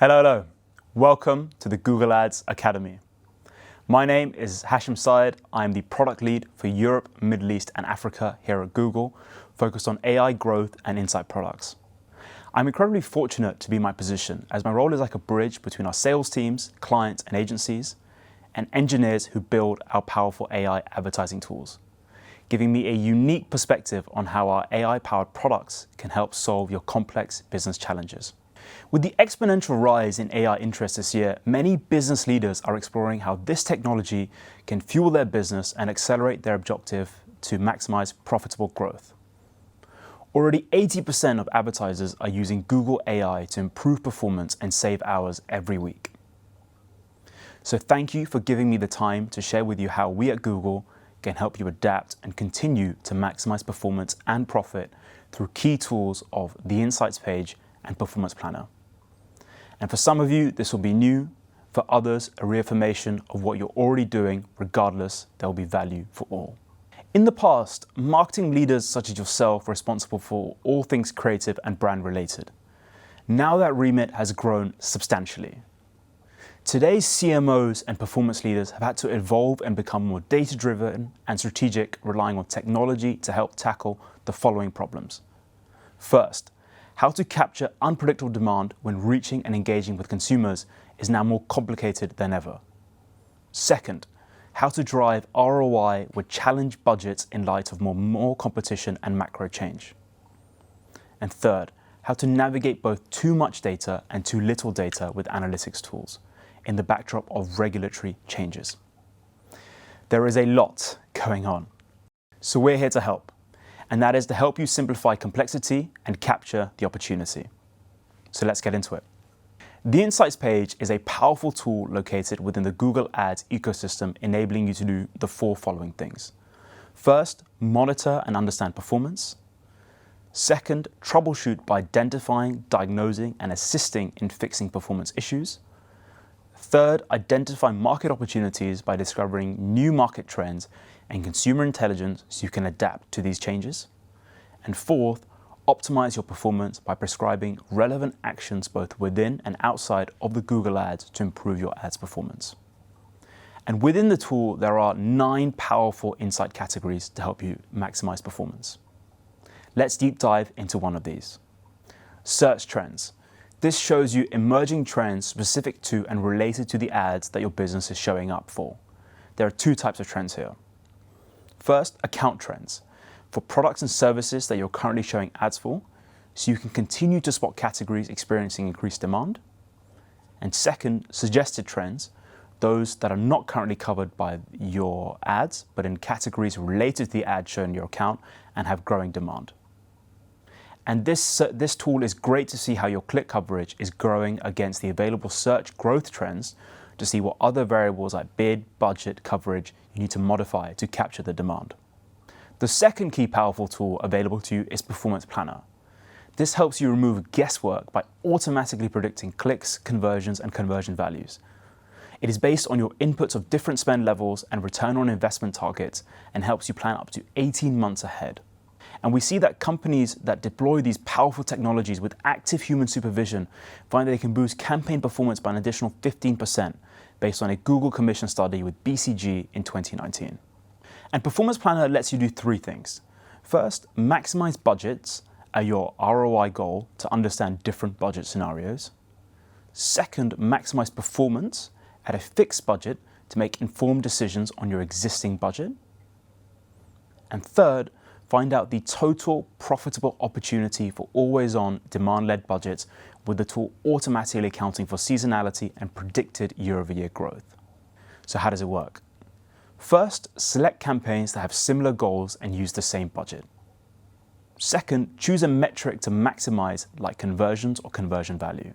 Hello. Welcome to the Google Ads Academy. My name is Hashim Syed. I'm the product lead for Europe, Middle East, and Africa here at Google, focused on AI growth and insight products. I'm incredibly fortunate to be in my position, as my role is like a bridge between our sales teams, clients and agencies, and engineers who build our powerful AI advertising tools, giving me a unique perspective on how our AI-powered products can help solve your complex business challenges. With the exponential rise in AI interest this year, many business leaders are exploring how this technology can fuel their business and accelerate their objective to maximize profitable growth. Already 80% of advertisers are using Google AI to improve performance and save hours every week. So thank you for giving me the time to share with you how we at Google can help you adapt and continue to maximize performance and profit through key tools of the Insights page and Performance Planner. And for some of you, this will be new. For others, a reaffirmation of what you're already doing. Regardless, there will be value for all. In the past, marketing leaders such as yourself were responsible for all things creative and brand related. Now that remit has grown substantially. Today's CMOs and performance leaders have had to evolve and become more data-driven and strategic, relying on technology to help tackle the following problems. First, how to capture unpredictable demand when reaching and engaging with consumers is now more complicated than ever. Second, how to drive ROI with challenged budgets in light of more competition and macro change. And third, how to navigate both too much data and too little data with analytics tools in the backdrop of regulatory changes. There is a lot going on, so we're here to help. And that is to help you simplify complexity and capture the opportunity. So let's get into it. The Insights page is a powerful tool located within the Google Ads ecosystem, enabling you to do the four following things. First, monitor and understand performance. Second, troubleshoot by identifying, diagnosing, and assisting in fixing performance issues. Third, identify market opportunities by discovering new market trends and consumer intelligence so you can adapt to these changes. And fourth, optimize your performance by prescribing relevant actions both within and outside of the Google Ads to improve your ads performance. And within the tool, there are 9 powerful insight categories to help you maximize performance. Let's deep dive into one of these. Search trends. This shows you emerging trends specific to and related to the ads that your business is showing up for. There are 2 types of trends here. First, account trends, for products and services that you're currently showing ads for, so you can continue to spot categories experiencing increased demand. And second, suggested trends, those that are not currently covered by your ads, but in categories related to the ad shown in your account and have growing demand. And this tool is great to see how your click coverage is growing against the available search growth trends to see what other variables like bid, budget, coverage you need to modify to capture the demand. The second key powerful tool available to you is Performance Planner. This helps you remove guesswork by automatically predicting clicks, conversions, and conversion values. It is based on your inputs of different spend levels and return on investment targets and helps you plan up to 18 months ahead. And we see that companies that deploy these powerful technologies with active human supervision find that they can boost campaign performance by an additional 15% based on a Google Commission study with BCG in 2019. And Performance Planner lets you do 3 things. First, maximize budgets at your ROI goal to understand different budget scenarios. Second, maximize performance at a fixed budget to make informed decisions on your existing budget. And third, find out the total profitable opportunity for always-on demand-led budgets with the tool automatically accounting for seasonality and predicted year-over-year growth. So how does it work? First, select campaigns that have similar goals and use the same budget. Second, choose a metric to maximize, like conversions or conversion value.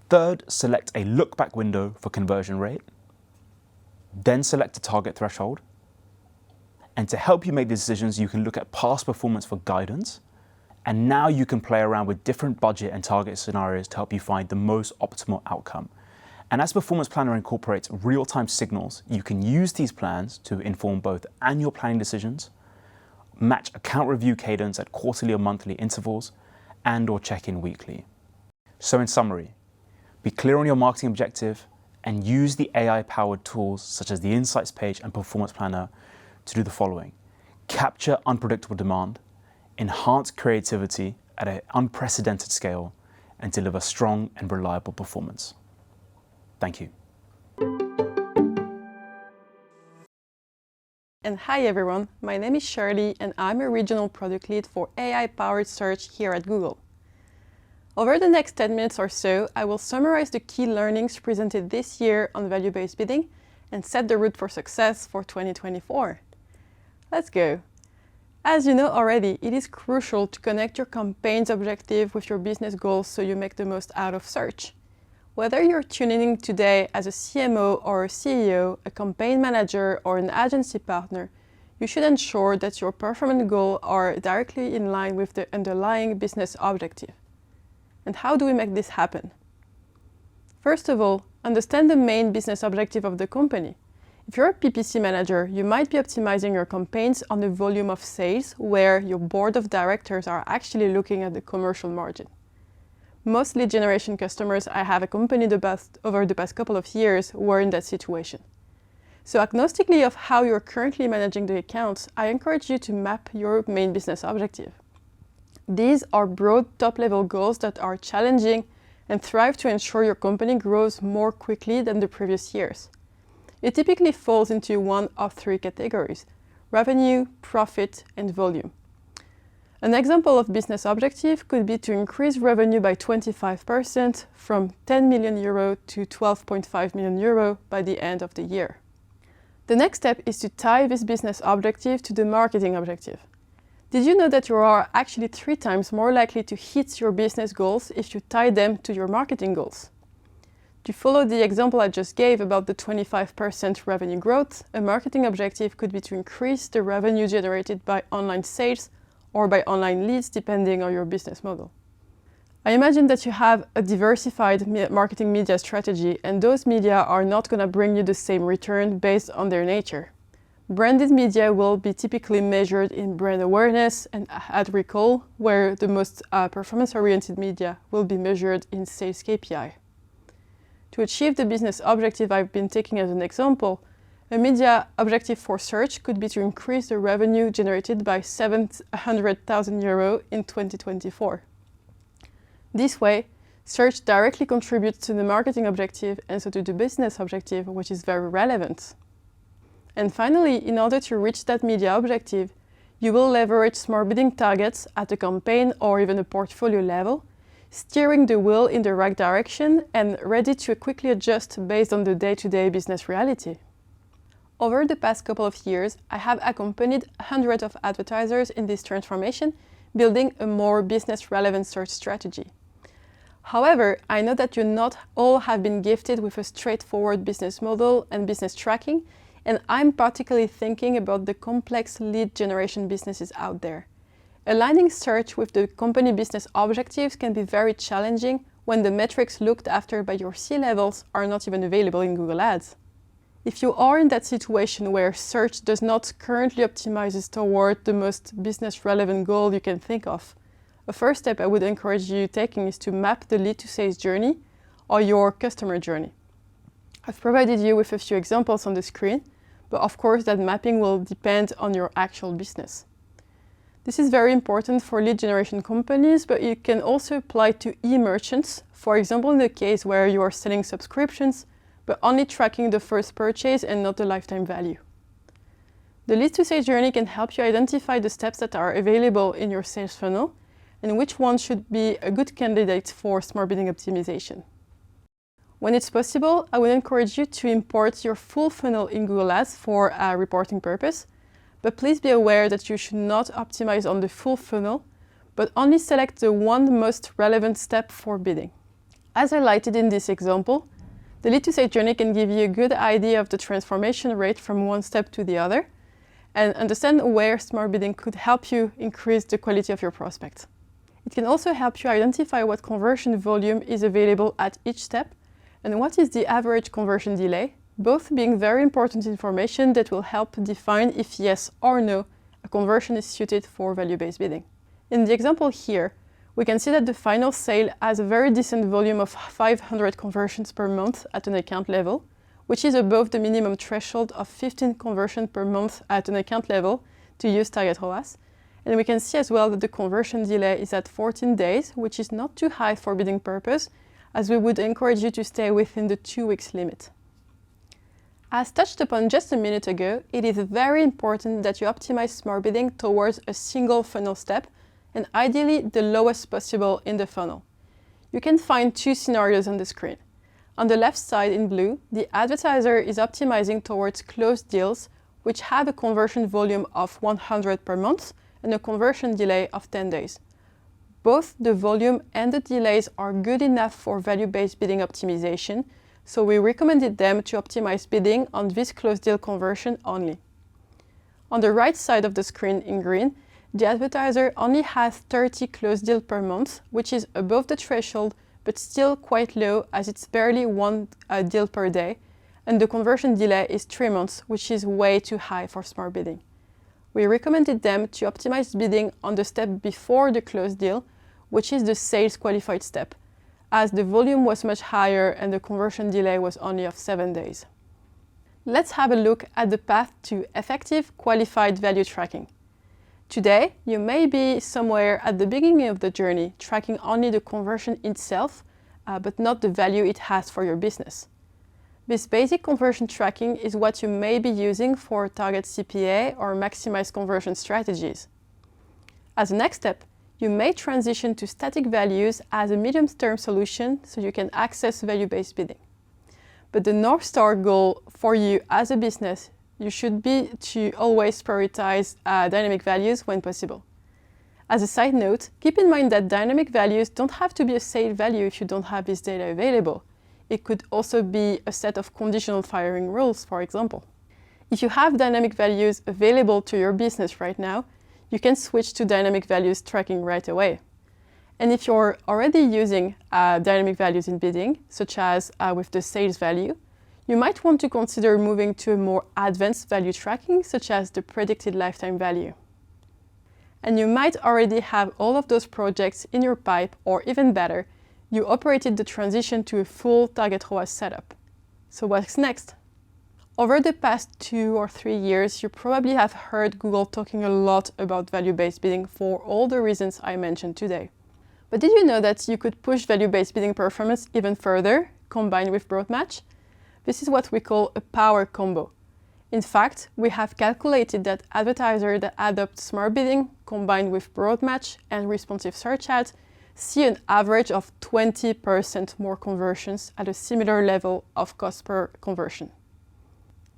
Third, select a look-back window for conversion rate. Then select a target threshold. And to help you make decisions, you can look at past performance for guidance. And now you can play around with different budget and target scenarios to help you find the most optimal outcome. And as Performance Planner incorporates real-time signals, you can use these plans to inform both annual planning decisions, match account review cadence at quarterly or monthly intervals, and/or check in weekly. So in summary, Be clear on your marketing objective and use the AI-powered tools such as the Insights page and Performance Planner to do the following. Capture unpredictable demand, enhance creativity at an unprecedented scale, and deliver strong and reliable performance. Thank you. And hi everyone, my name is Shirley and I'm a regional product lead for AI-powered search here at Google. Over the next 10 minutes or so, I will summarize the key learnings presented this year on value-based bidding and set the route for success for 2024. Let's go. As you know already, it is crucial to connect your campaign's objective with your business goals so you make the most out of search. Whether you're tuning in today as a CMO or a CEO, a campaign manager or an agency partner, you should ensure that your performance goals are directly in line with the underlying business objective. And how do we make this happen? First of all, understand the main business objective of the company. If you're a PPC manager, you might be optimizing your campaigns on the volume of sales, where your board of directors are actually looking at the commercial margin. Most lead generation customers I have accompanied over the past couple of years were in that situation. So agnostically of how you're currently managing the accounts, I encourage you to map your main business objective. These are broad top-level goals that are challenging and thrive to ensure your company grows more quickly than the previous years. It typically falls into one of three categories: revenue, profit, and volume. An example of business objective could be to increase revenue by 25% from 10 million euro to 12.5 million euro by the end of the year. The next step is to tie this business objective to the marketing objective. Did you know that you are actually 3 times more likely to hit your business goals if you tie them to your marketing goals? To follow the example I just gave about the 25% revenue growth, a marketing objective could be to increase the revenue generated by online sales or by online leads, depending on your business model. I imagine that you have a diversified marketing media strategy, and those media are not going to bring you the same return based on their nature. Branded media will be typically measured in brand awareness and ad recall, where the most performance-oriented media will be measured in sales KPI. To achieve the business objective I've been taking as an example, a media objective for search could be to increase the revenue generated by 700,000 euro in 2024. This way, search directly contributes to the marketing objective and so to the business objective, which is very relevant. And finally, in order to reach that media objective, you will leverage smart bidding targets at a campaign or even a portfolio level, steering the wheel in the right direction and ready to quickly adjust based on the day-to-day business reality. Over the past couple of years, I have accompanied hundreds of advertisers in this transformation, building a more business-relevant search strategy. However, I know that you not all have been gifted with a straightforward business model and business tracking, and I'm particularly thinking about the complex lead generation businesses out there. Aligning search with the company business objectives can be very challenging when the metrics looked after by your C-levels are not even available in Google Ads. If you are in that situation where search does not currently optimize toward the most business-relevant goal you can think of, a first step I would encourage you taking is to map the lead-to-sales journey or your customer journey. I've provided you with a few examples on the screen, but of course that mapping will depend on your actual business. This is very important for lead generation companies, but it can also apply to e-merchants, for example in the case where you are selling subscriptions, but only tracking the first purchase and not the lifetime value. The lead-to-sales journey can help you identify the steps that are available in your sales funnel and which one should be a good candidate for smart bidding optimization. When it's possible, I would encourage you to import your full funnel in Google Ads for a reporting purpose, but please be aware that you should not optimize on the full funnel, but only select the one most relevant step for bidding. As highlighted in this example, the lead-to-sales journey can give you a good idea of the transformation rate from one step to the other, and understand where smart bidding could help you increase the quality of your prospect. It can also help you identify what conversion volume is available at each step, and what is the average conversion delay, both being very important information that will help define if yes or no a conversion is suited for value-based bidding. In the example here, we can see that the final sale has a very decent volume of 500 conversions per month at an account level, which is above the minimum threshold of 15 conversions per month at an account level to use Target ROAS. And we can see as well that the conversion delay is at 14 days, which is not too high for bidding purpose, as we would encourage you to stay within the 2 weeks limit. As touched upon just a minute ago, it is very important that you optimize smart bidding towards a single funnel step, and ideally the lowest possible in the funnel. You can find two scenarios on the screen. On the left side in blue, the advertiser is optimizing towards closed deals which have a conversion volume of 100 per month and a conversion delay of 10 days. Both the volume and the delays are good enough for value-based bidding optimization, so we recommended them to optimize bidding on this closed deal conversion only. On the right side of the screen in green, the advertiser only has 30 closed deals per month, which is above the threshold but still quite low as it's barely one deal per day, and the conversion delay is 3 months, which is way too high for smart bidding. We recommended them to optimize bidding on the step before the closed deal, which is the sales qualified step, as the volume was much higher and the conversion delay was only of 7 days. Let's have a look at the path to effective qualified value tracking. Today, you may be somewhere at the beginning of the journey, tracking only the conversion itself, but not the value it has for your business. This basic conversion tracking is what you may be using for target CPA or maximize conversion strategies. As a next step, you may transition to static values as a medium-term solution so you can access value-based bidding. But the North Star goal for you as a business, you should be to always prioritize dynamic values when possible. As a side note, keep in mind that dynamic values don't have to be a sale value if you don't have this data available. It could also be a set of conditional firing rules, for example. If you have dynamic values available to your business right now, you can switch to dynamic values tracking right away. And if you're already using dynamic values in bidding, such as with the sales value, you might want to consider moving to a more advanced value tracking, such as the predicted lifetime value. And you might already have all of those projects in your pipe, or even better, you operated the transition to a full Target ROAS setup. So what's next? Over the past 2 or 3 years, you probably have heard Google talking a lot about value-based bidding for all the reasons I mentioned today. But did you know that you could push value-based bidding performance even further, combined with broad match? This is what we call a power combo. In fact, we have calculated that advertisers that adopt smart bidding combined with broad match and responsive search ads see an average of 20% more conversions at a similar level of cost per conversion.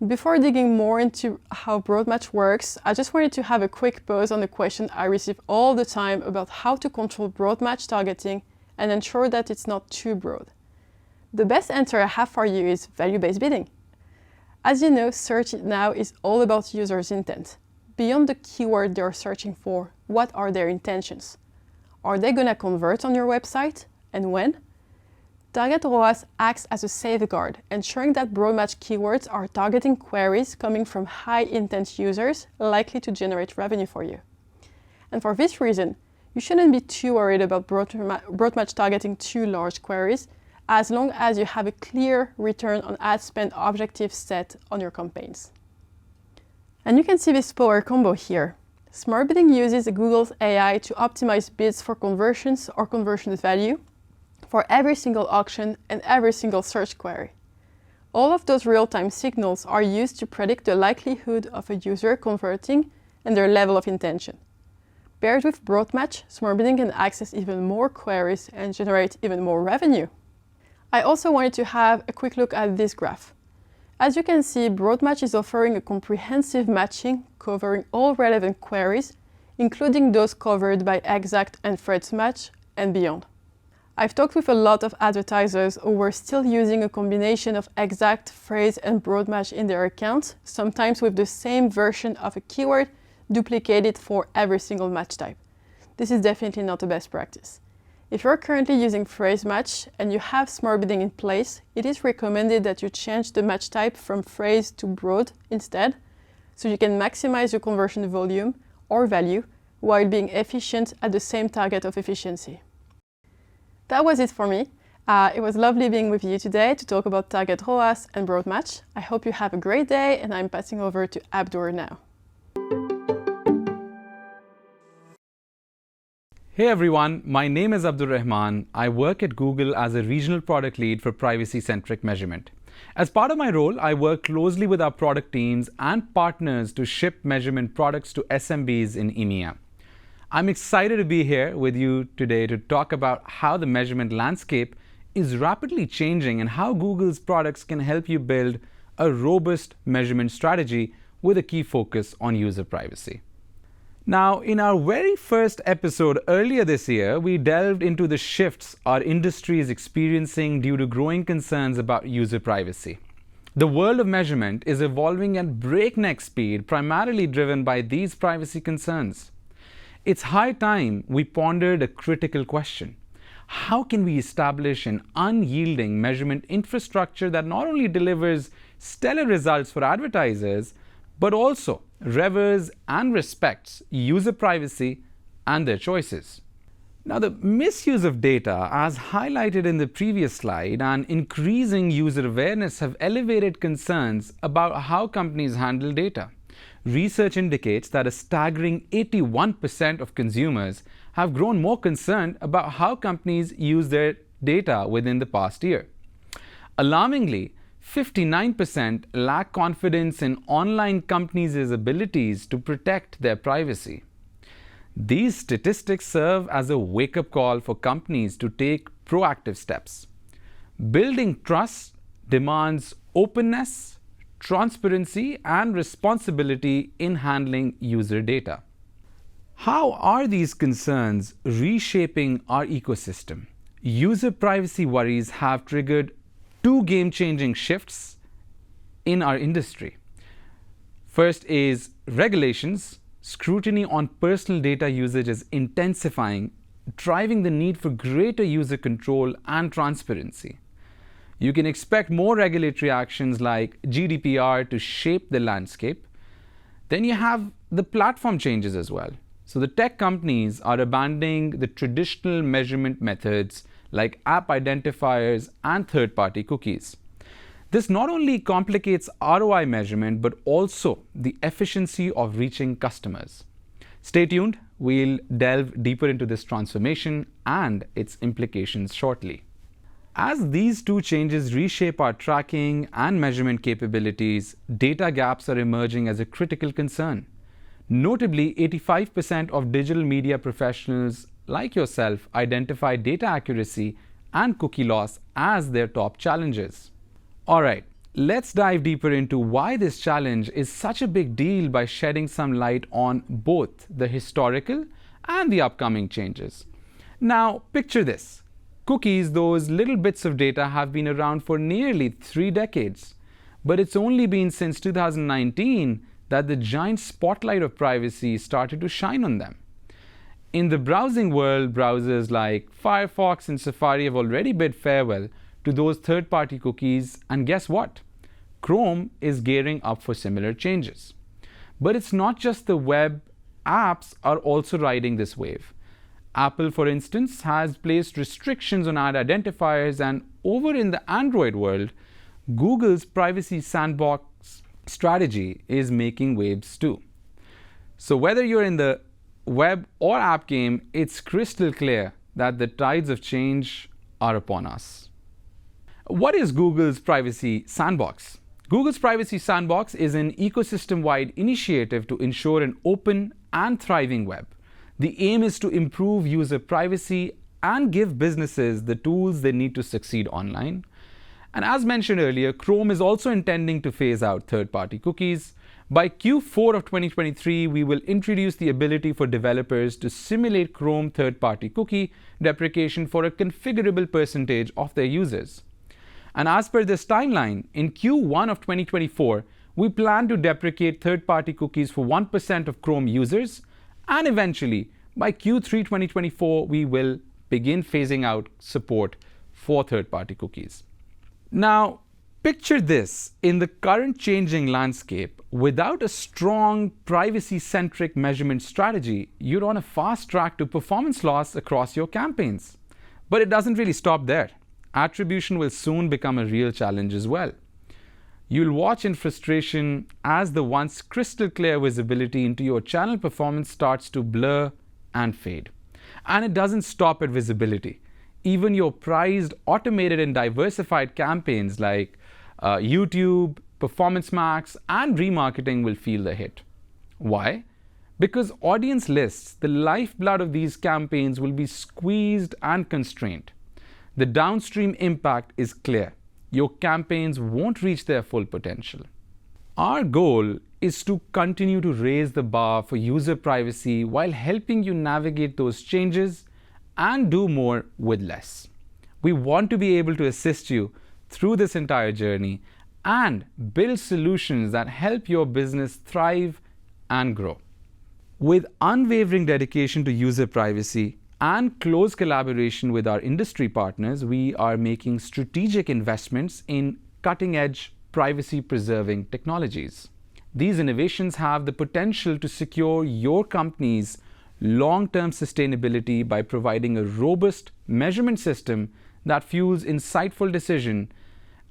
Before digging more into how broad match works, I just wanted to have a quick pause on the question I receive all the time about how to control broad match targeting and ensure that it's not too broad. The best answer I have for you is value-based bidding. As you know, search now is all about users' intent. Beyond the keyword they're searching for, what are their intentions? Are they going to convert on your website, and when? Target ROAS acts as a safeguard, ensuring that broad match keywords are targeting queries coming from high-intent users likely to generate revenue for you. And for this reason, you shouldn't be too worried about broad match targeting too large queries, as long as you have a clear return on ad spend objective set on your campaigns. And you can see this power combo here. Smart bidding uses Google's AI to optimize bids for conversions or conversion value for every single auction and every single search query. All of those real-time signals are used to predict the likelihood of a user converting and their level of intention. Paired with broad match, smart bidding can access even more queries and generate even more revenue. I also wanted to have a quick look at this graph. As you can see, broad match is offering a comprehensive matching covering all relevant queries, including those covered by exact and phrase match and beyond. I've talked with a lot of advertisers who were still using a combination of exact, phrase, and broad match in their accounts, sometimes with the same version of a keyword duplicated for every single match type. This is definitely not the best practice. If you're currently using phrase match and you have smart bidding in place, it is recommended that you change the match type from phrase to broad instead, so you can maximize your conversion volume or value while being efficient at the same target of efficiency. That was it for me. It was lovely being with you today to talk about target ROAS and broad match. I hope you have a great day, and I'm passing over to Abdur now. Hey everyone, my name is Abdur Rahman. I work at Google as a regional product lead for privacy-centric measurement. As part of my role, I work closely with our product teams and partners to ship measurement products to SMBs in EMEA. I'm excited to be here with you today to talk about how the measurement landscape is rapidly changing and how Google's products can help you build a robust measurement strategy with a key focus on user privacy. Now, in our very first episode earlier this year, we delved into the shifts our industry is experiencing due to growing concerns about user privacy. The world of measurement is evolving at breakneck speed, primarily driven by these privacy concerns. It's high time we pondered a critical question. How can we establish an unyielding measurement infrastructure that not only delivers stellar results for advertisers, but also reveres and respects user privacy and their choices? Now, the misuse of data, as highlighted in the previous slide, and increasing user awareness have elevated concerns about how companies handle data. Research indicates that a staggering 81% of consumers have grown more concerned about how companies use their data within the past year. Alarmingly, 59% lack confidence in online companies' abilities to protect their privacy. These statistics serve as a wake-up call for companies to take proactive steps. Building trust demands openness, transparency, and responsibility in handling user data. How are these concerns reshaping our ecosystem? User privacy worries have triggered two game-changing shifts in our industry. First is regulations. Scrutiny on personal data usage is intensifying, driving the need for greater user control and transparency. You can expect more regulatory actions like GDPR to shape the landscape. Then you have the platform changes as well. So the tech companies are abandoning the traditional measurement methods like app identifiers and third-party cookies. This not only complicates ROI measurement, but also the efficiency of reaching customers. Stay tuned, we'll delve deeper into this transformation and its implications shortly. As these two changes reshape our tracking and measurement capabilities, data gaps are emerging as a critical concern. Notably, 85% of digital media professionals like yourself identify data accuracy and cookie loss as their top challenges. All right, let's dive deeper into why this challenge is such a big deal by shedding some light on both the historical and the upcoming changes. Now, picture this. Cookies, those little bits of data, have been around for nearly 3 decades. But it's only been since 2019 that the giant spotlight of privacy started to shine on them. In the browsing world, browsers like Firefox and Safari have already bid farewell to those third-party cookies, and guess what? Chrome is gearing up for similar changes. But it's not just the web, apps are also riding this wave. Apple, for instance, has placed restrictions on ad identifiers, and over in the Android world, Google's privacy sandbox strategy is making waves too. So whether you're in the web or app game, it's crystal clear that the tides of change are upon us. What is Google's Privacy Sandbox? Google's Privacy Sandbox is an ecosystem-wide initiative to ensure an open and thriving web. The aim is to improve user privacy and give businesses the tools they need to succeed online. And as mentioned earlier, Chrome is also intending to phase out third-party cookies. By Q4 of 2023, we will introduce the ability for developers to simulate Chrome third-party cookie deprecation for a configurable percentage of their users. And as per this timeline, in Q1 of 2024, we plan to deprecate third-party cookies for 1% of Chrome users, and eventually, by Q3 2024, we will begin phasing out support for third-party cookies. Now, picture this: in the current changing landscape, without a strong privacy-centric measurement strategy, you're on a fast track to performance loss across your campaigns. But it doesn't really stop there. Attribution will soon become a real challenge as well. You'll watch in frustration as the once crystal clear visibility into your channel performance starts to blur and fade. And it doesn't stop at visibility. Even your prized, automated, and diversified campaigns like YouTube, Performance Max, and remarketing will feel the hit. Why? Because audience lists, the lifeblood of these campaigns, will be squeezed and constrained. The downstream impact is clear. Your campaigns won't reach their full potential. Our goal is to continue to raise the bar for user privacy while helping you navigate those changes and do more with less. We want to be able to assist you through this entire journey and build solutions that help your business thrive and grow. With unwavering dedication to user privacy and close collaboration with our industry partners, we are making strategic investments in cutting-edge, privacy-preserving technologies. These innovations have the potential to secure your company's long-term sustainability by providing a robust measurement system that fuels insightful decision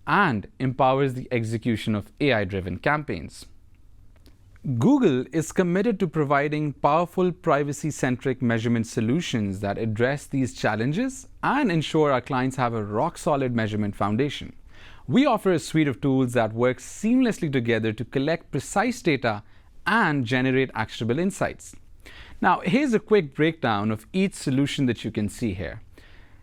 and empowers the execution of AI-driven campaigns. Google is committed to providing powerful privacy-centric measurement solutions that address these challenges and ensure our clients have a rock-solid measurement foundation. We offer a suite of tools that work seamlessly together to collect precise data and generate actionable insights. Now, here's a quick breakdown of each solution that you can see here.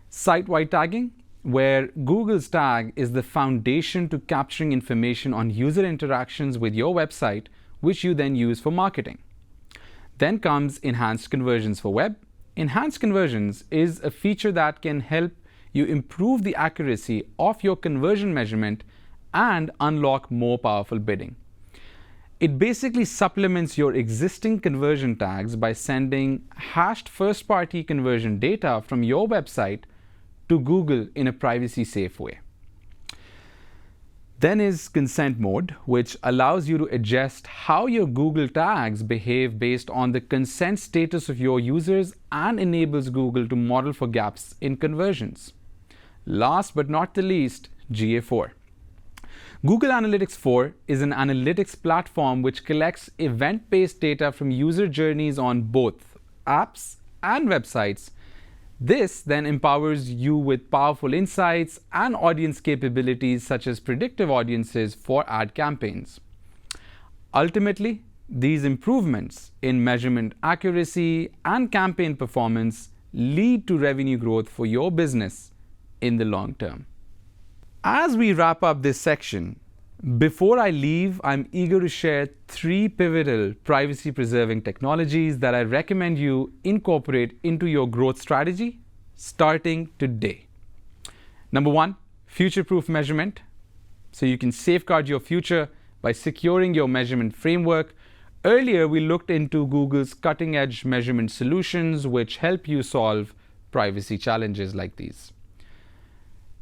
Site-wide tagging, where Google's tag is the foundation to capturing information on user interactions with your website, which you then use for marketing. Then comes enhanced conversions for web. Enhanced conversions is a feature that can help you improve the accuracy of your conversion measurement and unlock more powerful bidding. It basically supplements your existing conversion tags by sending hashed first-party conversion data from your website to Google in a privacy-safe way. Then is consent mode, which allows you to adjust how your Google tags behave based on the consent status of your users and enables Google to model for gaps in conversions. Last but not the least, GA4. Google Analytics 4 is an analytics platform which collects event-based data from user journeys on both apps and websites. This then empowers you with powerful insights and audience capabilities such as predictive audiences for ad campaigns. Ultimately, these improvements in measurement accuracy and campaign performance lead to revenue growth for your business in the long term. As we wrap up this section, before I leave, I'm eager to share 3 pivotal privacy-preserving technologies that I recommend you incorporate into your growth strategy starting today. Number 1, future-proof measurement. So you can safeguard your future by securing your measurement framework. Earlier, we looked into Google's cutting-edge measurement solutions, which help you solve privacy challenges like these.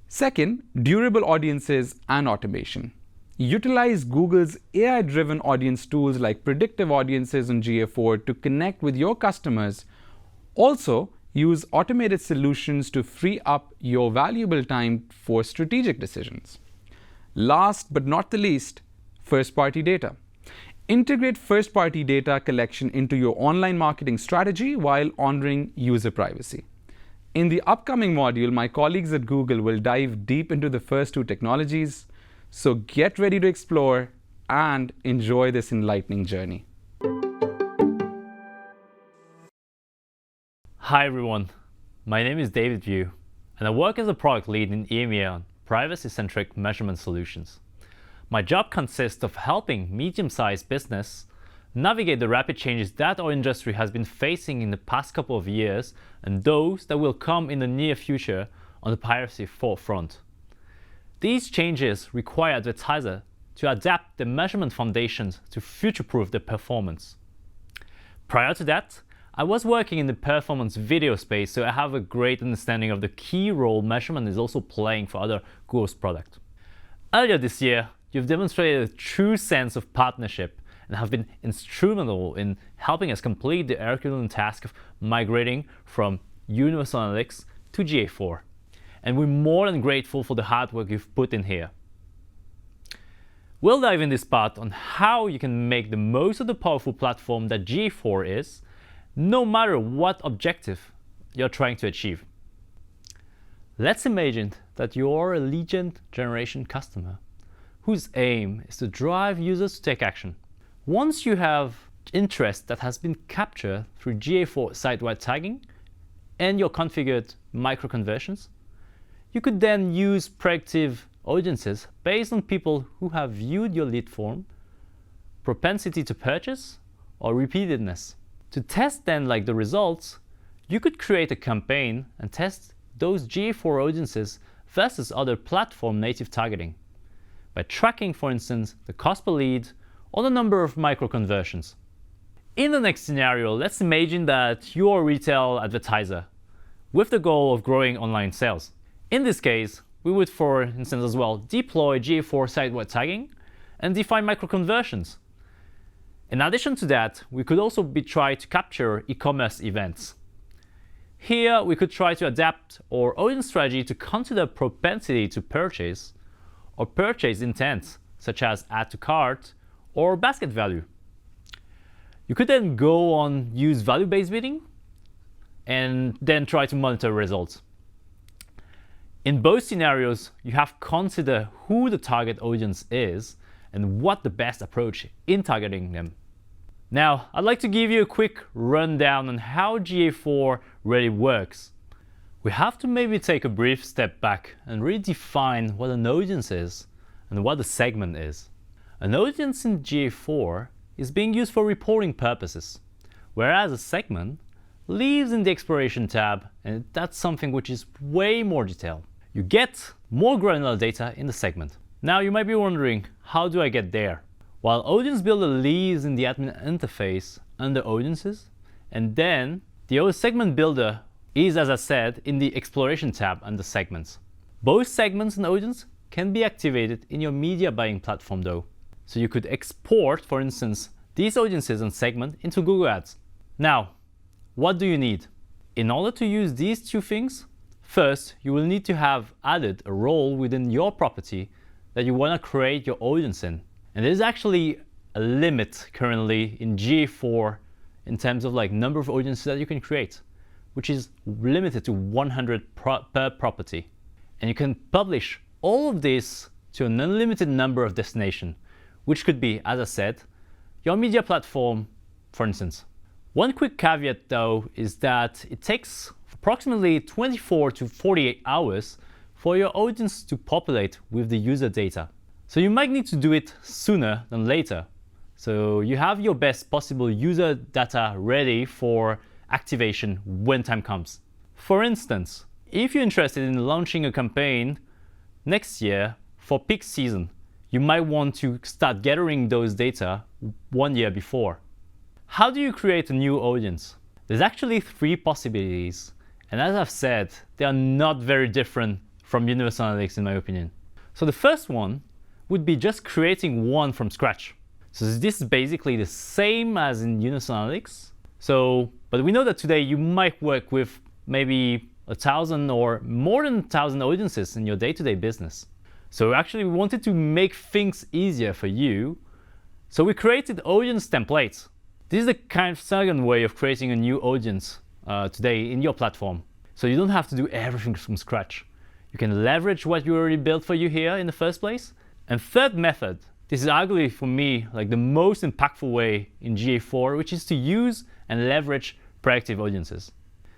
Second, durable audiences and automation. Utilize Google's AI-driven audience tools like predictive audiences on GA4 to connect with your customers. Also, use automated solutions to free up your valuable time for strategic decisions. Last but not the least, first-party data. Integrate first-party data collection into your online marketing strategy while honoring user privacy. In the upcoming module, my colleagues at Google will dive deep into the first 2 technologies. So get ready to explore and enjoy this enlightening journey. Hi everyone, my name is David View, and I work as a product lead in EMEA on privacy-centric measurement solutions. My job consists of helping medium-sized business navigate the rapid changes that our industry has been facing in the past couple of years and those that will come in the near future on the privacy forefront. These changes require advertisers to adapt the measurement foundations to future-proof their performance. Prior to that, I was working in the performance video space, so I have a great understanding of the key role measurement is also playing for other Google's products. Earlier this year, you've demonstrated a true sense of partnership and have been instrumental in helping us complete the Herculean task of migrating from Universal Analytics to GA4. And we're more than grateful for the hard work you've put in here. We'll dive in this part on how you can make the most of the powerful platform that GA4 is, no matter what objective you're trying to achieve. Let's imagine that you're a lead generation customer whose aim is to drive users to take action. Once you have interest that has been captured through GA4 site-wide tagging and your configured micro-conversions, you could then use predictive audiences based on people who have viewed your lead form, propensity to purchase, or repeatedness. To test then the results, you could create a campaign and test those GA4 audiences versus other platform native targeting by tracking, for instance, the cost per lead or the number of micro-conversions. In the next scenario, let's imagine that you're a retail advertiser with the goal of growing online sales. In this case, we would, for instance, as well deploy GA4 site-wide tagging and define micro-conversions. In addition to that, we could also try to capture e-commerce events. Here, we could try to adapt our audience strategy to consider propensity to purchase or purchase intent, such as add to cart or basket value. You could then go on use value-based bidding and then try to monitor results. In both scenarios, you have to consider who the target audience is and what the best approach in targeting them. Now, I'd like to give you a quick rundown on how GA4 really works. We have to maybe take a brief step back and really define what an audience is and what a segment is. An audience in GA4 is being used for reporting purposes, whereas a segment lives in the exploration tab, and that's something which is way more detailed. You get more granular data in the segment. Now you might be wondering, how do I get there? While Audience Builder lives in the admin interface under Audiences, and then the Segment Builder is, as I said, in the Exploration tab under Segments. Both segments and audience can be activated in your media buying platform though. So you could export, for instance, these audiences and segment into Google Ads. Now, what do you need? In order to use these two things, first, you will need to have added a role within your property that you want to create your audience in. And there's actually a limit currently in GA4 in terms of number of audiences that you can create, which is limited to 100 per property. And you can publish all of this to an unlimited number of destinations, which could be, as I said, your media platform, for instance. One quick caveat though is that it takes approximately 24 to 48 hours for your audience to populate with the user data. So you might need to do it sooner than later. So you have your best possible user data ready for activation when time comes. For instance, if you're interested in launching a campaign next year for peak season, you might want to start gathering those data 1 year before. How do you create a new audience? There's actually 3 possibilities, and as I've said, they are not very different from Universal Analytics in my opinion. So the first one would be just creating one from scratch. So this is basically the same as in Universal Analytics. But we know that today you might work with maybe 1,000 or more than 1,000 audiences in your day-to-day business. So actually we wanted to make things easier for you. So we created audience templates. This is the kind of second way of creating a new audience today in your platform. So you don't have to do everything from scratch. You can leverage what you already built for you here in the first place. And third method, this is arguably for me the most impactful way in GA4, which is to use and leverage predictive audiences.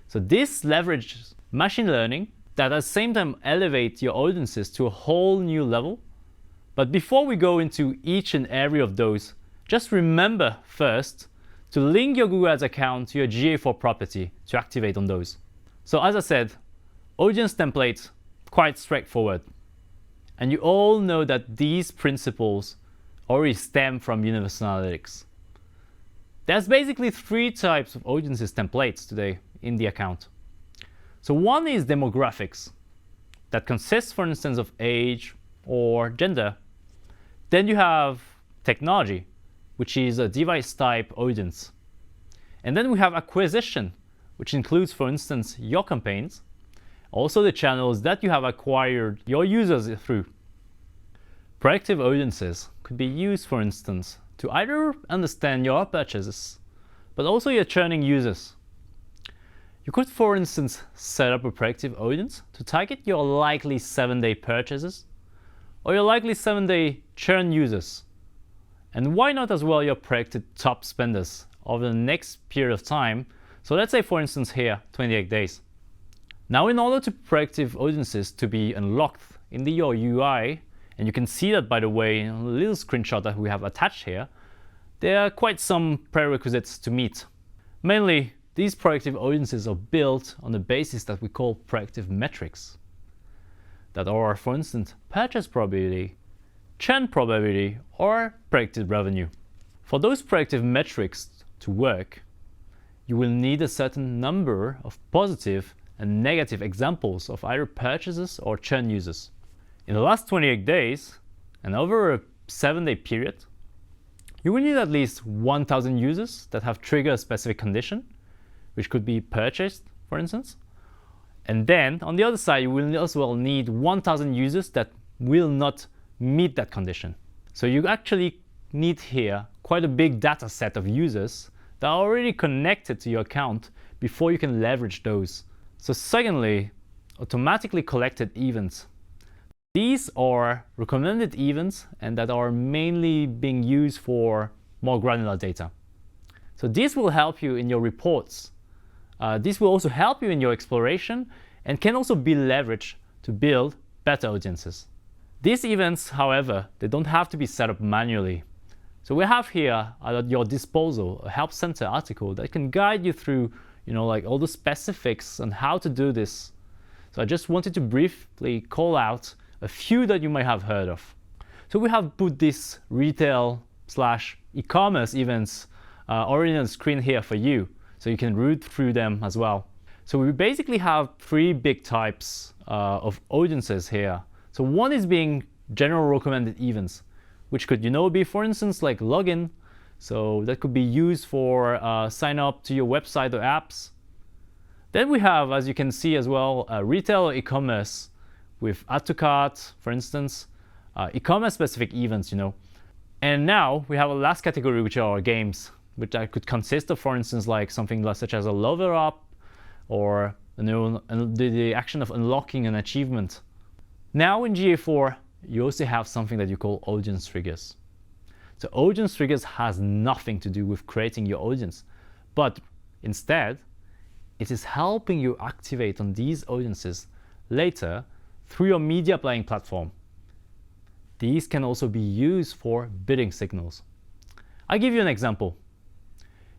So this leverages machine learning that at the same time elevate your audiences to a whole new level. But before we go into each and every of those, just remember first to link your Google Ads account to your GA4 property to activate on those. So as I said, audience templates, quite straightforward. And you all know that these principles already stem from Universal Analytics. There's basically 3 types of audiences templates today in the account. So one is demographics that consists, for instance, of age or gender. Then you have technology, which is a device type audience. And then we have acquisition, which includes, for instance, your campaigns, also the channels that you have acquired your users through. Proactive audiences could be used, for instance, to either understand your purchases, but also your churning users. You could, for instance, set up a proactive audience to target your likely 7-day purchases or your likely 7-day churn users. And why not as well your proactive top spenders over the next period of time? So let's say, for instance, here, 28 days. Now, in order to proactive audiences to be unlocked in your UI, and you can see that, by the way, in a little screenshot that we have attached here, there are quite some prerequisites to meet. Mainly, these proactive audiences are built on the basis that we call proactive metrics, that are, for instance, purchase probability, churn probability, or predicted revenue. For those proactive metrics to work, you will need a certain number of positive and negative examples of either purchases or churn users. In the last 28 days, and over a 7-day period, you will need at least 1,000 users that have triggered a specific condition, which could be purchased, for instance. And then, on the other side, you will as well need 1,000 users that will not meet that condition. So you actually need here quite a big data set of users that are already connected to your account before you can leverage those. So secondly, automatically collected events. These are recommended events and that are mainly being used for more granular data. So this will help you in your reports. This will also help you in your exploration and can also be leveraged to build better audiences. These events, however, they don't have to be set up manually. So we have here at your disposal a Help Center article that can guide you through, like all the specifics on how to do this. So I just wanted to briefly call out a few that you might have heard of. So we have put this retail/e-commerce events already on the screen here for you, so you can read through them as well. So we basically have 3 big types of audiences here. So one is being general recommended events, which could be, for instance, like login. So that could be used for sign up to your website or apps. Then we have, as you can see as well, retail or e-commerce with add to cart, for instance, e-commerce specific events, And now we have a last category, which are games, which could consist of, for instance, like something such as a level up or the action of unlocking an achievement. Now in GA4, you also have something that you call audience triggers. So audience triggers has nothing to do with creating your audience, but instead, it is helping you activate on these audiences later through your media planning platform. These can also be used for bidding signals. I'll give you an example.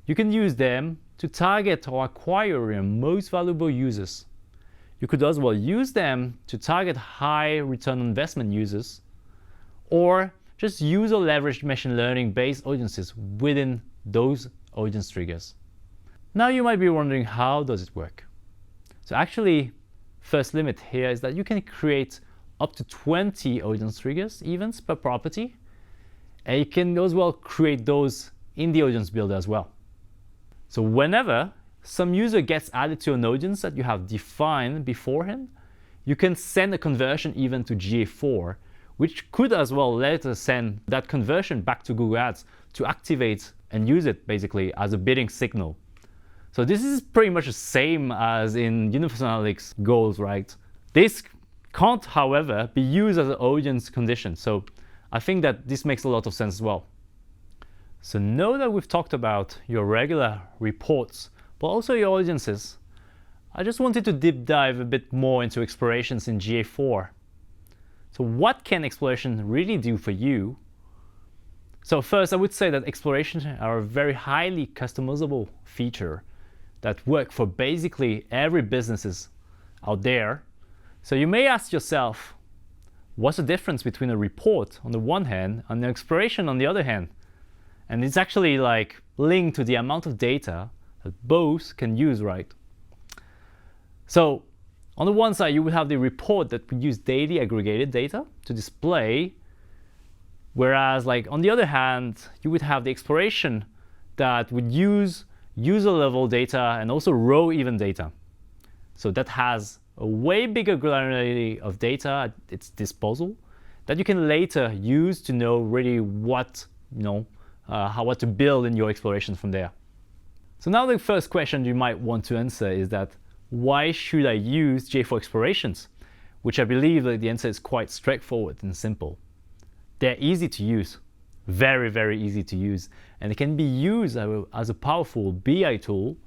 You can use them to target or acquire your most valuable users. You could as well use them to target high return on investment users, or just use or leverage machine learning based audiences within those audience triggers. Now you might be wondering, how does it work? So actually, first limit here is that you can create up to 20 audience triggers events per property, and you can as well create those in the audience builder as well. So whenever some user gets added to an audience that you have defined beforehand, you can send a conversion event to GA4, which could as well later send that conversion back to Google Ads to activate and use it basically as a bidding signal. So this is pretty much the same as in Universal Analytics goals, right? This can't, however, be used as an audience condition. So I think that this makes a lot of sense as well. So now that we've talked about your regular reports, but also your audiences, I just wanted to deep dive a bit more into explorations in GA4. So what can exploration really do for you? So first, I would say that explorations are a very highly customizable feature that work for basically every businesses out there. So you may ask yourself, what's the difference between a report on the one hand and an exploration on the other hand? And it's actually like linked to the amount of data that both can use, right? So on the one side, you would have the report that would use daily aggregated data to display, whereas like on the other hand, you would have the exploration that would use user level data and also row even data. So that has a way bigger granularity of data at its disposal that you can later use to know really what, what to build in your explorations from there. So now the first question you might want to answer is that, why should I use GA4 explorations? Which I believe that the answer is quite straightforward and simple. They're easy to use, very, very easy to use, and they can be used as a powerful BI tool,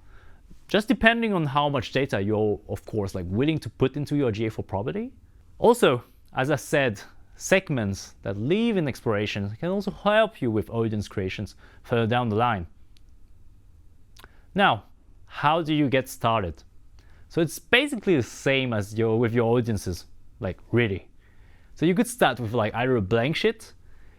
just depending on how much data you're, of course, willing to put into your GA4 property. Also, as I said, segments that live in exploration can also help you with audience creations further down the line. Now, how do you get started? So it's basically the same as with your audiences, really. So you could start with either a blank sheet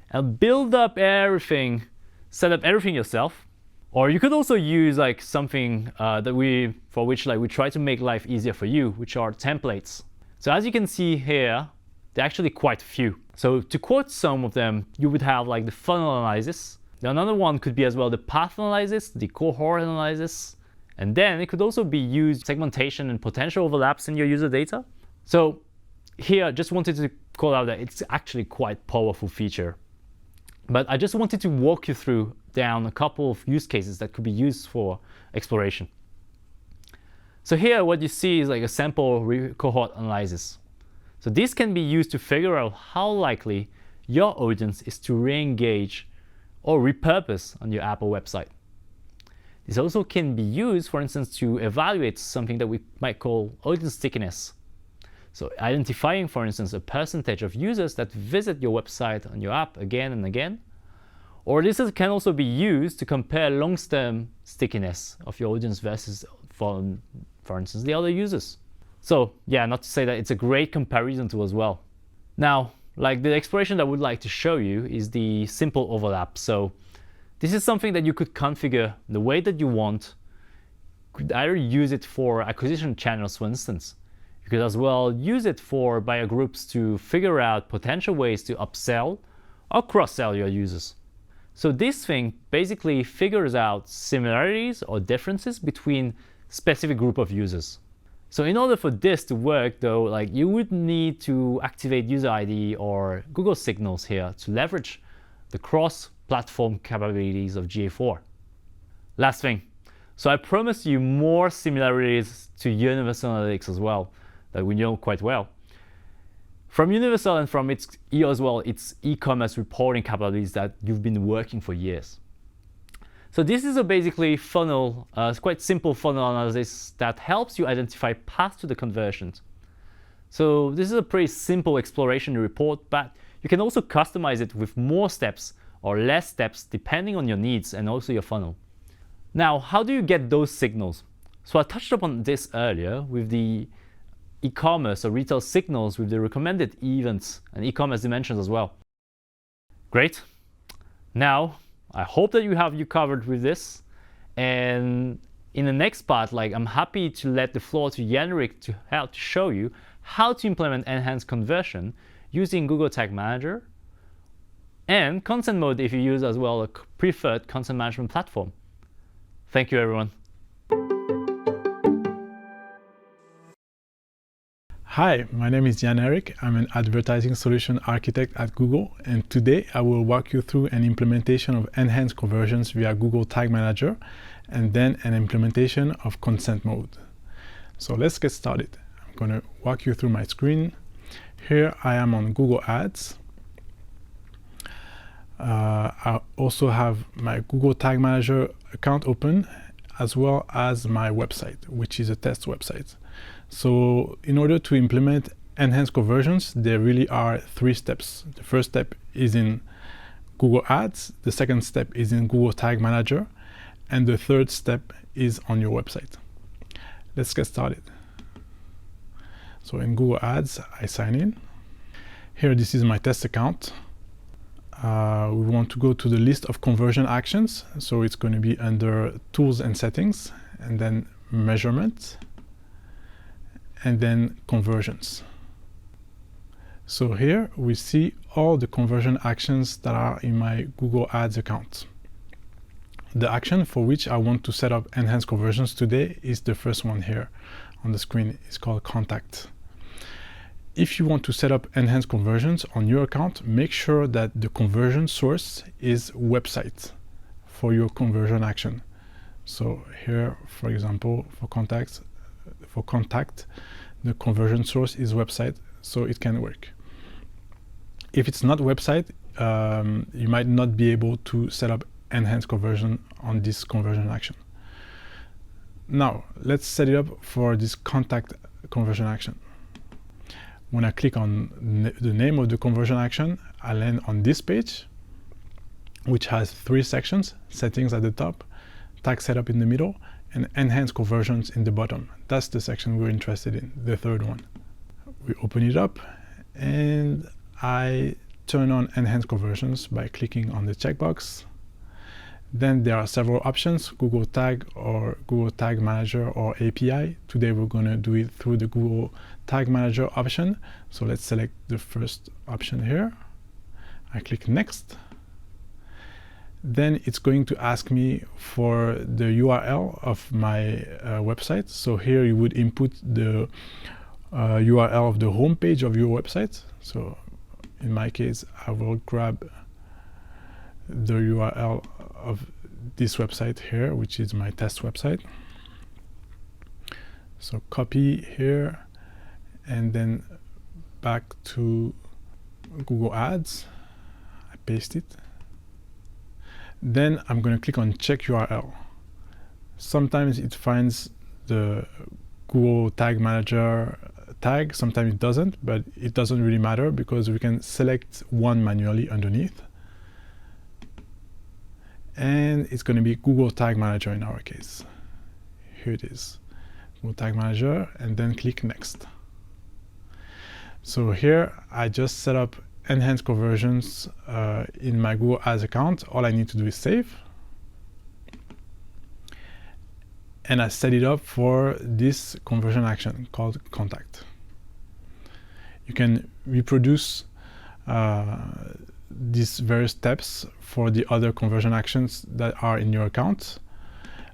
and build up everything, set up everything yourself. Or you could also use something for which we try to make life easier for you, which are templates. So as you can see here, there are actually quite a few. So to quote some of them, you would have the funnel analysis. Another one could be as well the path analysis, the cohort analysis, and then it could also be used segmentation and potential overlaps in your user data. So here, just wanted to call out that it's actually quite powerful feature. But I just wanted to walk you through down a couple of use cases that could be used for exploration. So here, what you see is a sample cohort analysis. So this can be used to figure out how likely your audience is to re-engage or repurpose on your app or website. This also can be used, for instance, to evaluate something that we might call audience stickiness. So identifying, for instance, a percentage of users that visit your website and your app again and again. Or this can also be used to compare long-term stickiness of your audience versus, for instance, the other users. So yeah, not to say that it's a great comparison tool as well. Now, the exploration that I would like to show you is the simple overlap. So this is something that you could configure the way that you want. You could either use it for acquisition channels, for instance. You could as well use it for buyer groups to figure out potential ways to upsell or cross-sell your users. So this thing basically figures out similarities or differences between specific group of users. So in order for this to work though, you would need to activate user ID or Google Signals here to leverage the cross-platform capabilities of GA4. Last thing, so I promised you more similarities to Universal Analytics as well, that we know quite well. From Universal and from its e-commerce reporting capabilities that you've been working for years. So this is a basically funnel, it's quite simple funnel analysis that helps you identify paths to the conversions. So this is a pretty simple exploration report, but you can also customize it with more steps or less steps depending on your needs and also your funnel. Now, how do you get those signals? So I touched upon this earlier with the e-commerce or retail signals with the recommended events and e-commerce dimensions as well. Great. Now, I hope that you have you covered with this. And in the next part, I'm happy to let the floor to Jan-Erik to help to show you how to implement enhanced conversion using Google Tag Manager and Consent Mode if you use as well a preferred content management platform. Thank you, everyone. Hi, my name is Jan-Erik. I'm an advertising solution architect at Google, and today I will walk you through an implementation of enhanced conversions via Google Tag Manager, and then an implementation of Consent Mode. So let's get started. I'm going to walk you through my screen. Here I am on Google Ads. I also have my Google Tag Manager account open, as well as my website, which is a test website. So in order to implement enhanced conversions, there really are 3 steps. The first step is in Google Ads, the second step is in Google Tag Manager, and the third step is on your website. Let's get started. So in Google Ads, I sign in. Here, this is my test account. We want to go to the list of conversion actions. So it's going to be under Tools and Settings, and then Measurement, and then Conversions. So here we see all the conversion actions that are in my Google Ads account. The action for which I want to set up enhanced conversions today is the first one here on the screen is called contact. If you want to set up enhanced conversions on your account, make sure that the conversion source is website for your conversion action. So here, for example, for contact, the conversion source is website, so it can work. If it's not website, you might not be able to set up enhanced conversion on this conversion action. Now, let's set it up for this contact conversion action. When I click on the name of the conversion action, I land on this page, which has 3 sections: settings at the top, tag setup in the middle, and enhanced conversions in the bottom. That's the section we're interested in, the third one. We open it up, and I turn on enhanced conversions by clicking on the checkbox. Then there are several options: Google Tag or Google Tag Manager or API. Today we're going to do it through the Google Tag Manager option. So let's select the first option here. I click Next. Then it's going to ask me for the URL of my website. So here you would input the URL of the home page of your website. So in my case, I will grab the URL of this website here, which is my test website. So copy here, and then back to Google Ads. I paste it. Then I'm going to click on check URL. Sometimes it finds the Google Tag Manager tag, sometimes it doesn't, but it doesn't really matter because we can select one manually underneath. And it's going to be Google Tag Manager in our case. Here it is, Google Tag Manager, and then click Next. So here I just set up enhanced conversions in my Google Ads account. All I need to do is save. And I set it up for this conversion action called contact. You can reproduce these various steps for the other conversion actions that are in your account.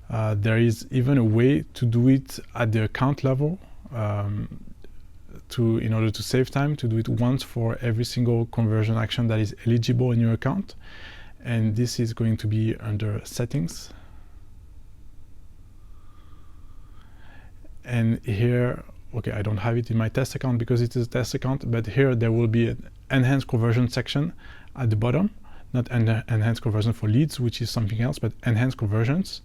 There is even a way to do it at the account level, in order to save time, to do it once for every single conversion action that is eligible in your account. And this is going to be under settings. And here, okay, I don't have it in my test account because it is a test account, but here there will be an enhanced conversion section at the bottom, not enhanced conversion for leads, which is something else, but enhanced conversions.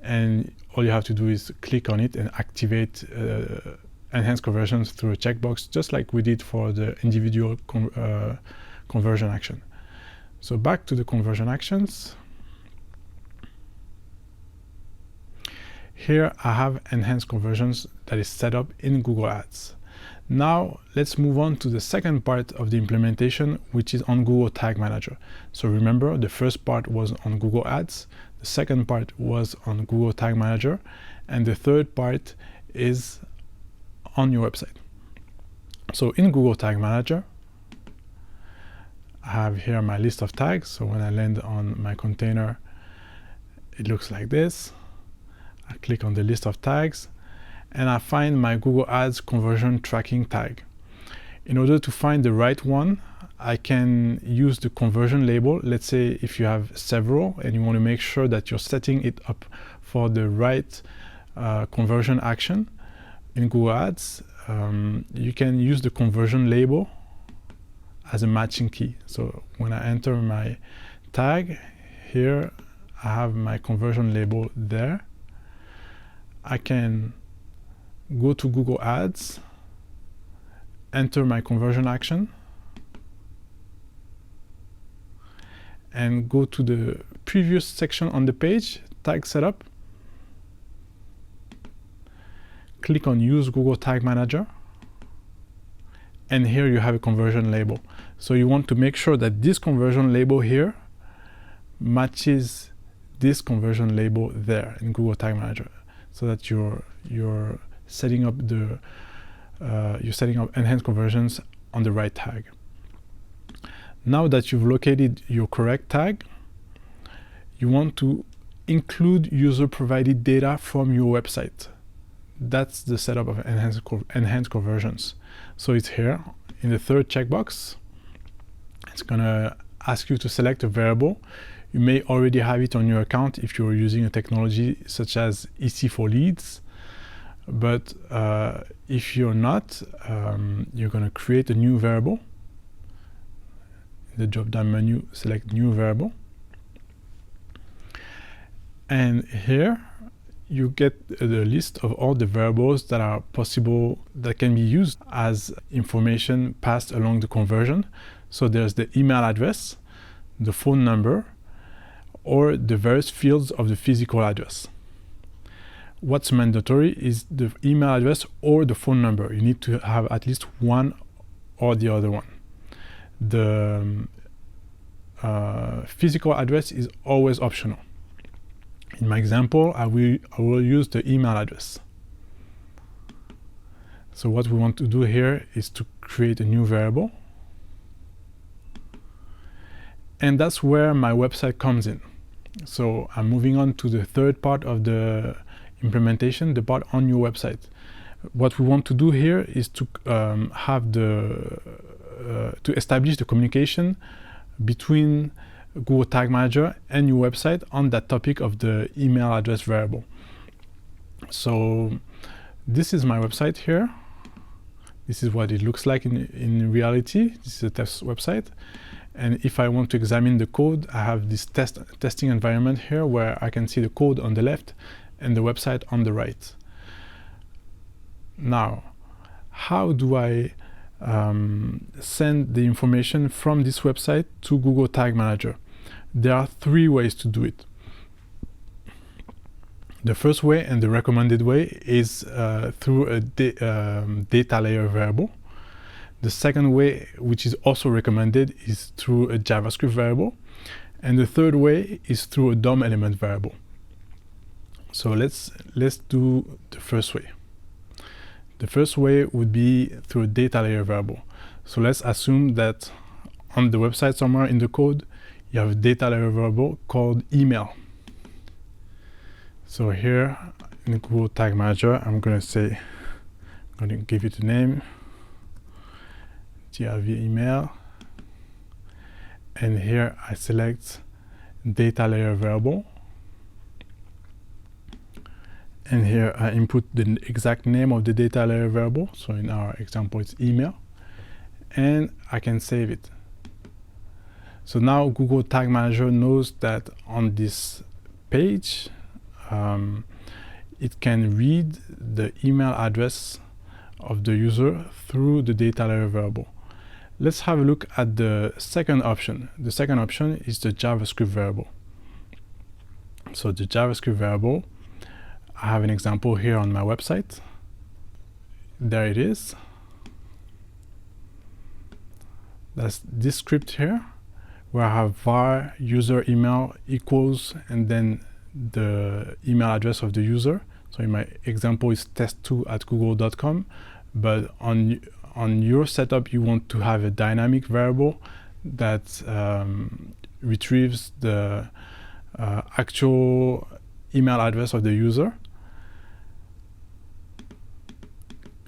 And all you have to do is click on it and activate enhanced conversions through a checkbox, just like we did for the individual conversion action. So back to the conversion actions. Here I have enhanced conversions that is set up in Google Ads. Now let's move on to the second part of the implementation, which is on Google Tag Manager. So remember, the first part was on Google Ads, the second part was on Google Tag Manager, and the third part is on your website. So in Google Tag Manager, I have here my list of tags. So when I land on my container, it looks like this. I click on the list of tags and I find my Google Ads conversion tracking tag. In order to find the right one, I can use the conversion label. Let's say if you have several and you want to make sure that you're setting it up for the right conversion action in Google Ads, you can use the conversion label as a matching key. So when I enter my tag, here I have my conversion label there. I can go to Google Ads, enter my conversion action, and go to the previous section on the page, tag setup. Click on Use Google Tag Manager, and here you have a conversion label. So you want to make sure that this conversion label here matches this conversion label there in Google Tag Manager, so that you're setting up enhanced conversions on the right tag. Now that you've located your correct tag, you want to include user provided data from your website. that's the setup of enhanced conversions. So it's here in the third checkbox. It's gonna ask you to select a variable. You may already have it on your account if you're using a technology such as EC for Leads. But if you're not, you're gonna create a new variable. In the drop-down menu, select new variable. And here you get the list of all the variables that are possible, that can be used as information passed along the conversion. So there's the email address, the phone number, or the various fields of the physical address. What's mandatory is the email address or the phone number. You need to have at least one or the other one. The physical address is always optional. In my example, I will use the email address. So what we want to do here is to create a new variable. And that's where my website comes in. So I'm moving on to the third part of the implementation, the part on your website. What we want to do here is to to establish the communication between Google Tag Manager and your website on that topic of the email address variable. So this is my website here. This is what it looks like in reality. This is a test website. And if I want to examine the code, I have this testing environment here where I can see the code on the left and the website on the right. Now, how do I send the information from this website to Google Tag Manager? There are three ways to do it. The first way, and the recommended way, is through a data layer variable. The second way, which is also recommended, is through a JavaScript variable. And the third way is through a DOM element variable. So let's do the first way. The first way would be through a data layer variable. So let's assume that on the website somewhere in the code, you have a data layer variable called email. So here in Google Tag Manager, I'm going to give it a name, GRV email. And here I select data layer variable. And here I input the exact name of the data layer variable. So in our example, it's email. And I can save it. So now Google Tag Manager knows that on this page, it can read the email address of the user through the data layer variable. Let's have a look at the second option. The second option is the JavaScript variable. So the JavaScript variable, I have an example here on my website. There it is. That's this script here, where I have var user email equals and then the email address of the user. So in my example is test2@google.com, but on your setup you want to have a dynamic variable that retrieves the actual email address of the user.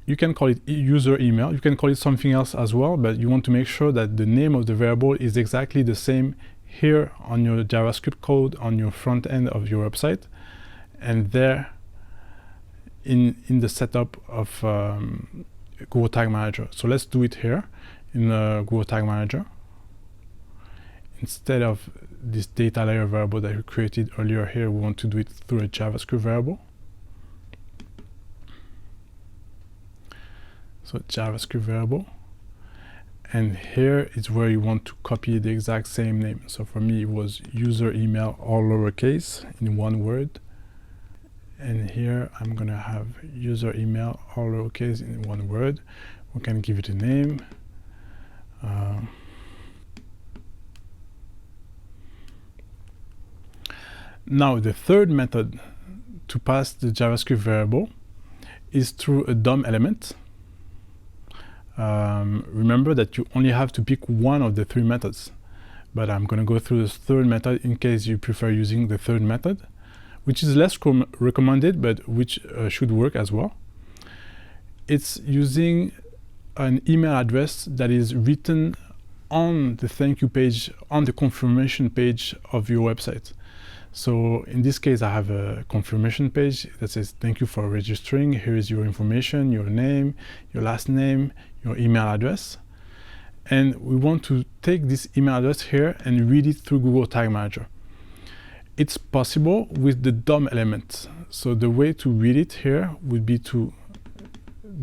You can call it user email. You can call it something else as well, but you want to make sure that the name of the variable is exactly the same here on your JavaScript code on your front end of your website, and there in the setup of Google Tag Manager. So let's do it here in Google Tag Manager. Instead of this data layer variable that we created earlier here, we want to do it through a JavaScript variable. So JavaScript variable, and here is where you want to copy the exact same name. So for me it was user email all lowercase in one word, and here I'm gonna have user email all lowercase in one word. We can give it a name. Now the third method to pass the JavaScript variable is through a DOM element. Remember that you only have to pick one of the three methods, but I'm going to go through this third method in case you prefer using the third method, which is less recommended, but which should work as well. It's using an email address that is written on the thank you page, on the confirmation page of your website. So in this case, I have a confirmation page that says, thank you for registering. Here is your information, your name, your last name, your email address. And we want to take this email address here and read it through Google Tag Manager. It's possible with the DOM element. So the way to read it here would be to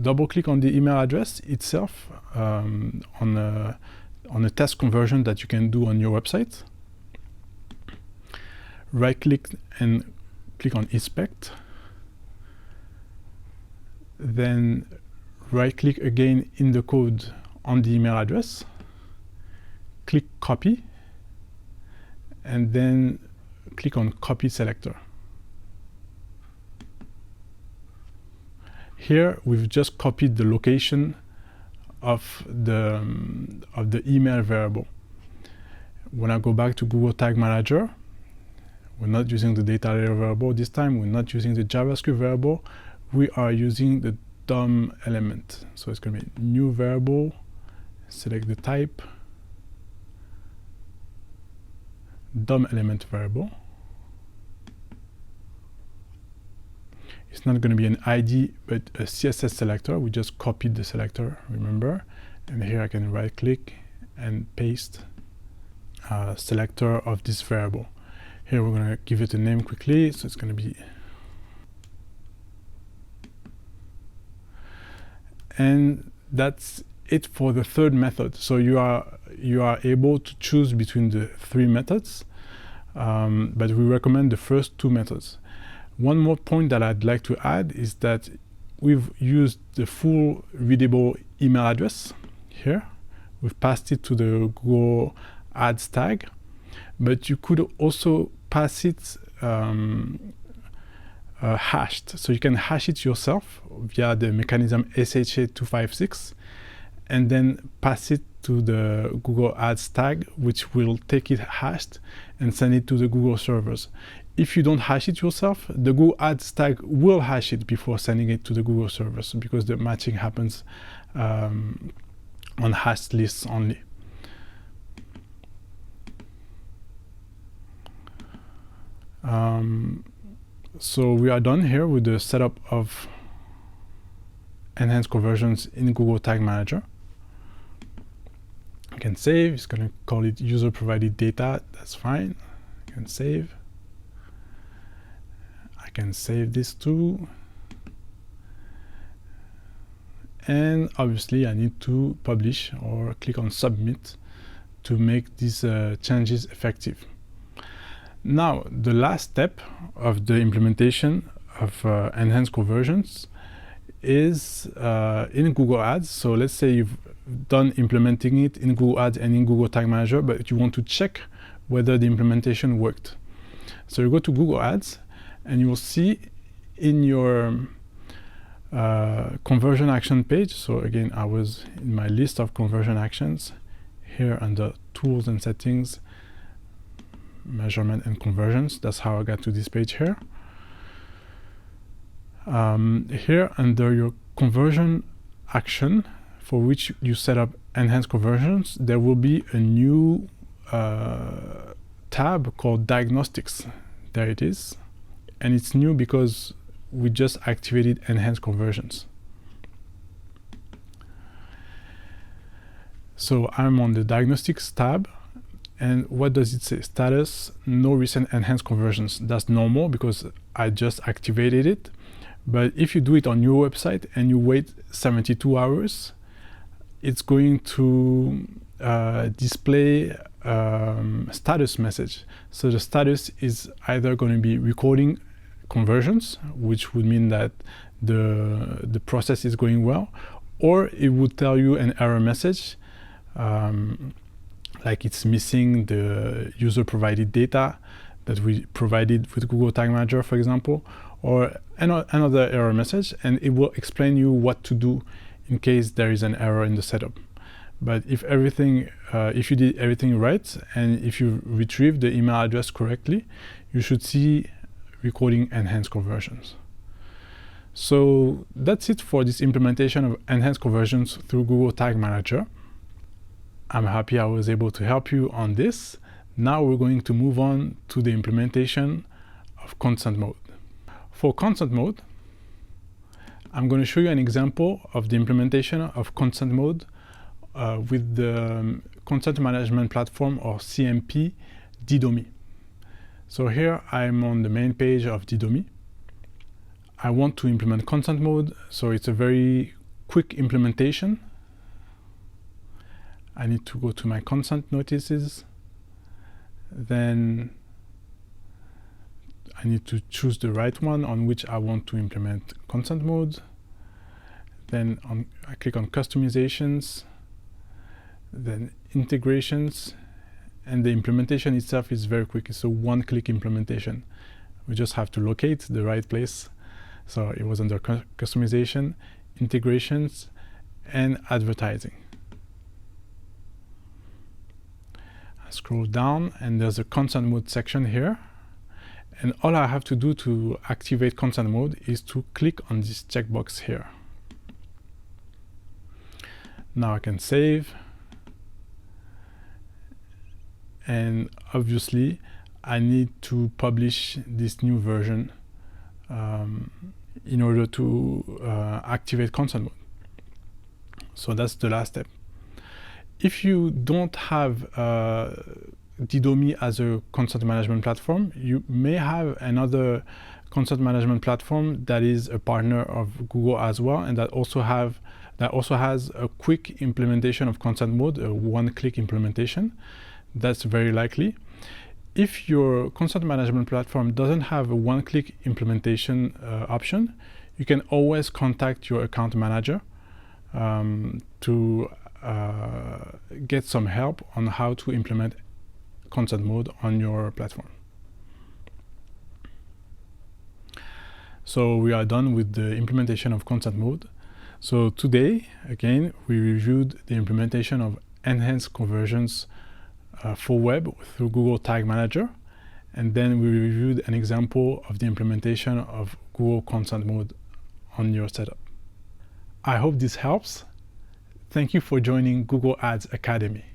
double click on the email address itself on a test conversion that you can do on your website. Right click and click on inspect. Then right click again in the code on the email address. Click copy and then click on copy selector. Here we've just copied the location of the email variable. When I go back to Google Tag Manager, we're not using the data layer variable this time, we're not using the JavaScript variable, we are using the DOM element. So it's going to be new variable, select the type, DOM element variable. It's not going to be an ID, but a CSS selector. We just copied the selector, remember? And here I can right click and paste a selector of this variable. Here we're going to give it a name quickly, so it's going to be, and that's it for the third method. So you are able to choose between the three methods, but we recommend the first two methods. One more point that I'd like to add is that we've used the full readable email address here. We've passed it to the Google Ads tag, but you could also pass it hashed. So you can hash it yourself via the mechanism SHA-256 and then pass it to the Google Ads tag, which will take it hashed and send it to the Google servers. If you don't hash it yourself, the Google Ads tag will hash it before sending it to the Google servers, because the matching happens on hashed lists only. So we are done here with the setup of enhanced conversions in Google Tag Manager. You can save. It's going to call it user provided data. That's fine. You can save. I can save this too. And obviously I need to publish or click on submit to make these changes effective. Now, the last step of the implementation of enhanced conversions is in Google Ads. So let's say you've done implementing it in Google Ads and in Google Tag Manager, but you want to check whether the implementation worked. So you go to Google Ads and you will see in your conversion action page. So again, I was in my list of conversion actions here under tools and settings, measurement and conversions. That's how I got to this page here. Here under your conversion action for which you set up enhanced conversions, there will be a new tab called diagnostics. There it is. And it's new because we just activated enhanced conversions. So I'm on the diagnostics tab. And what does it say? Status, no recent enhanced conversions. That's normal because I just activated it. But if you do it on your website and you wait 72 hours, it's going to display status message. So the status is either going to be recording conversions, which would mean that the process is going well, or it would tell you an error message, like it's missing the user provided data that we provided with Google Tag Manager, for example, or another error message, and it will explain you what to do in case there is an error in the setup. But if you did everything right, and if you retrieve the email address correctly, you should see recording enhanced conversions. So that's it for this implementation of enhanced conversions through Google Tag Manager. I'm happy I was able to help you on this. Now we're going to move on to the implementation of consent mode. For consent mode, I'm going to show you an example of the implementation of consent mode with the Content Management Platform, or CMP, Didomi. So here I'm on the main page of Didomi. I want to implement consent mode, so it's a very quick implementation. I need to go to my consent notices. Then I need to choose the right one on which I want to implement consent mode. Then I click on customizations, then integrations, and the implementation itself is very quick. It's a one-click implementation. We just have to locate the right place. So it was under customization, integrations, and advertising. I scroll down and there's a consent mode section here. And all I have to do to activate consent mode is to click on this checkbox here. Now I can save. And obviously I need to publish this new version in order to activate consent mode. So that's the last step. If you don't have Didomi as a content management platform, you may have another content management platform that is a partner of Google as well, and that also has a quick implementation of consent mode, a one-click implementation. That's very likely. If your content management platform doesn't have a one-click implementation option, you can always contact your account manager to get some help on how to implement consent mode on your platform. So we are done with the implementation of consent mode. So today, again, we reviewed the implementation of enhanced conversions for web through Google Tag Manager, and then we reviewed an example of the implementation of Google Consent Mode on your setup. I hope this helps. Thank you for joining Google Ads Academy.